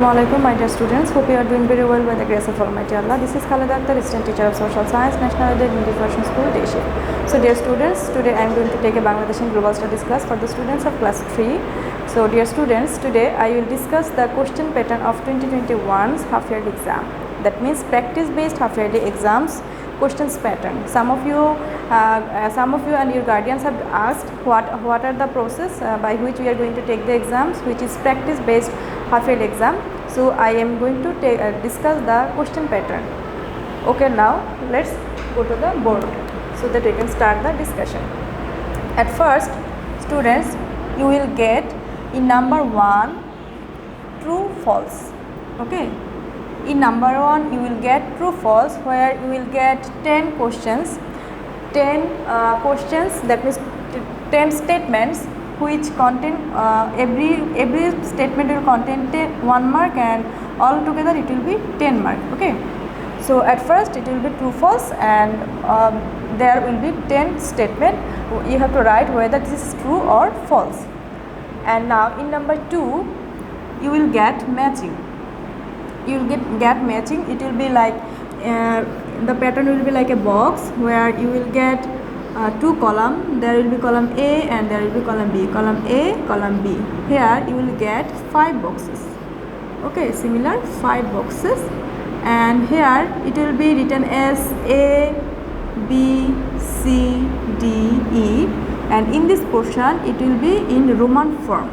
Assalamualaikum, my dear students. Hope you are doing very well by the grace of Almighty Allah. This is Khalid Akhtar, assistant teacher of social science, National Aided International School, Deshi. So, dear students, today I am going to take a Bangladesh and Global Studies class for the students of class 3. So, dear students, today I will discuss the question pattern of 2021's half-yearly exam. That means practice-based half-yearly exams questions pattern. Some of you and your guardians have asked what are the process by which we are going to take the exams, which is practice-based half-yearly exam. So I am going to discuss the question pattern. Okay, now let's go to the board so that we can start the discussion. At first, students, you will get in number 1 true false. Okay, in number 1 you will get true false, where you will get 10 questions, 10 questions, that means 10 statements which contain every statement will contain 1 mark, and all together it will be 10 mark. Okay, so at first it will be true false, and there will be 10 statement. You have to write whether this is true or false. And now in number 2 you will get matching. You will get matching. It will be like the pattern will be like a box where you will get 2 column. There will be column A and there will be column B. Column A, column B. Here you will get 5 boxes. Okay, similar 5 boxes, and here it will be written as A, B, C, D, E, and in this portion it will be in Roman form.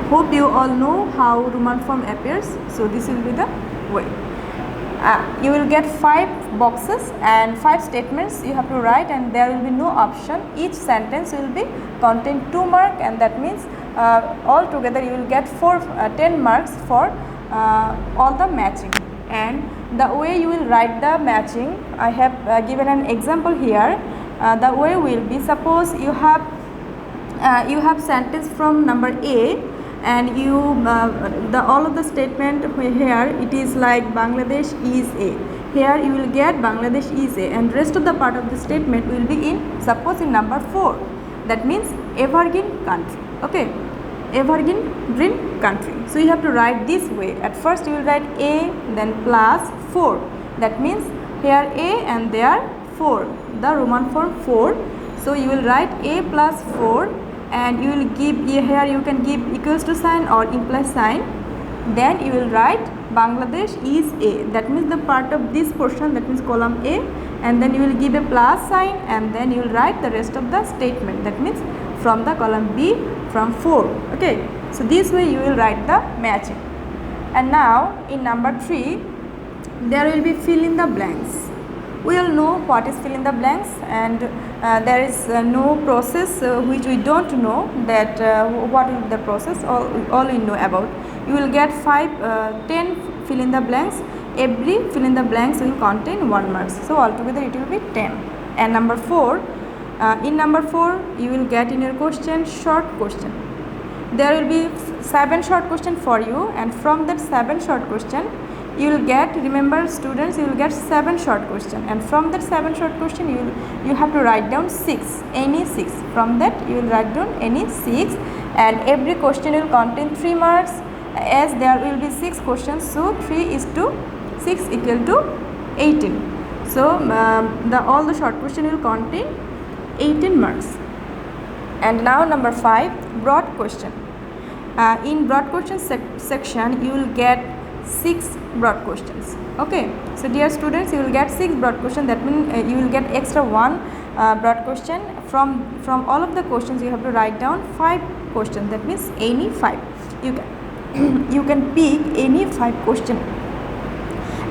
Hope you all know how Roman form appears. So this will be the way. You will get 5 boxes and 5 statements you have to write, and there will be no option. Each sentence will be contain 2 mark, and that means all together you will get 10 marks for all the matching. And the way you will write the matching, I have given an example here. The way will be, suppose you have sentence from number A, and you all of the statement here it is like Bangladesh is A. Here you will get Bangladesh is A, and rest of the part of the statement will be in, suppose in number 4, that means evergreen country. Okay, evergreen country. So you have to write this way. At first you will write A, then plus 4, that means here A and there 4, the Roman form 4. So you will write A plus 4, and you will give here, you can give equals to sign or implies sign. Then you will write Bangladesh is A, that means the part of this portion, that means column A, and then you will give a plus sign, and then you will write the rest of the statement, that means from the column B from 4. Okay, so this way you will write the matching. And now in number 3 there will be fill in the blanks. We all know what is fill in the blanks, and there is no process which we don't know that what will be the process. All we know about. You will get 10 fill in the blanks. Every fill in the blanks will contain 1 mark. So altogether it will be 10. And number 4, in number 4 you will get in your question short question. There will be 7 short question for you, and from that 7 short question you will get, remember students, you will get 7 short question, and from that 7 short question you have to write down 6, any 6. From that you will write down any 6, and every question will contain 3 marks, as there will be 6 questions. So 3 is to 6 equal to 18. So all the short question will contain 18 marks. And now number 5, broad question. In broad question section you will get 6 broad questions. Okay, so dear students, you will get 6 broad questions. That means you will get extra 1 broad question. From all of the questions you have to write down 5 questions, that means any 5. You can pick any 5 question,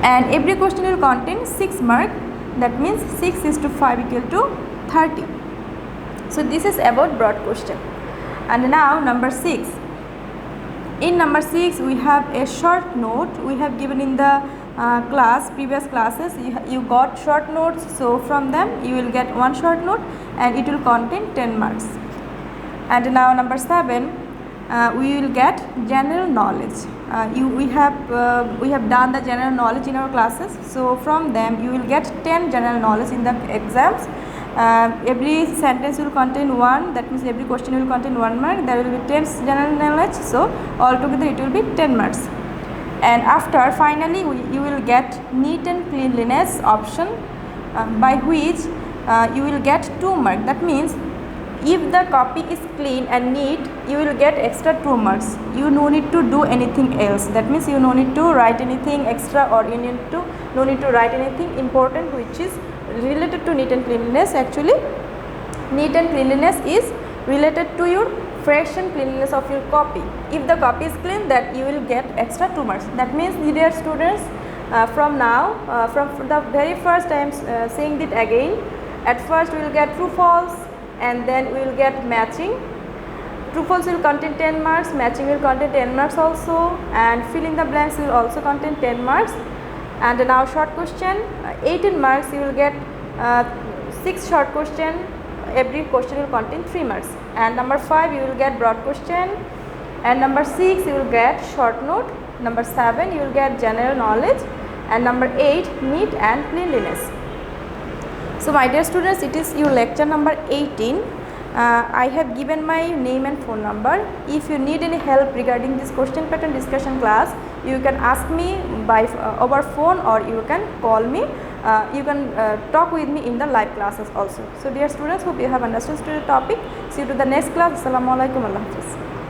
and every question will contain 6 mark, that means 6 is to 5 equal to 30. So this is about broad question. And now number 6. In number 6 we have a short note. We have given in the previous classes you got short notes, so from them you will get 1 short note, and it will contain 10 marks. And now number 7, we will get general knowledge. We have done the general knowledge in our classes, so from them you will get 10 general knowledge in the exams. Every sentence will contain 1, that means every question will contain 1 mark. There will be 10 general knowledge, so altogether it will be 10 marks. And after, finally you will get neat and cleanliness option, by which you will get 2 marks. That means if the copy is clean and neat, you will get extra 2 marks. You no need to do anything else. That means you no need to write anything extra, or you no need to write anything important which is related to neat and cleanliness. Actually, neat and cleanliness is related to your fresh and cleanliness of your copy. If the copy is clean, that you will get extra 2 marks. That means, dear students, from now, from the very first I am saying it again. At first we will get true false, and then we will get matching. True false will contain 10 marks, matching will contain 10 marks also, and fill in the blanks will also contain 10 marks. And now short question, 18 marks you will get 6 short question. Every question will contain 3 marks. And number 5 you will get broad question, and number 6 you will get short note, number 7 you will get general knowledge, and number 8 neat and cleanliness. So my dear students, it is your lecture number 18. I have given my name and phone number. If you need any help regarding this question pattern discussion class, you can ask me by over phone, or you can call me. You can talk with me in the live classes also. So dear students, hope you have understood the topic. See you to the next class. Assalamu alaikum. Allah Hafiz.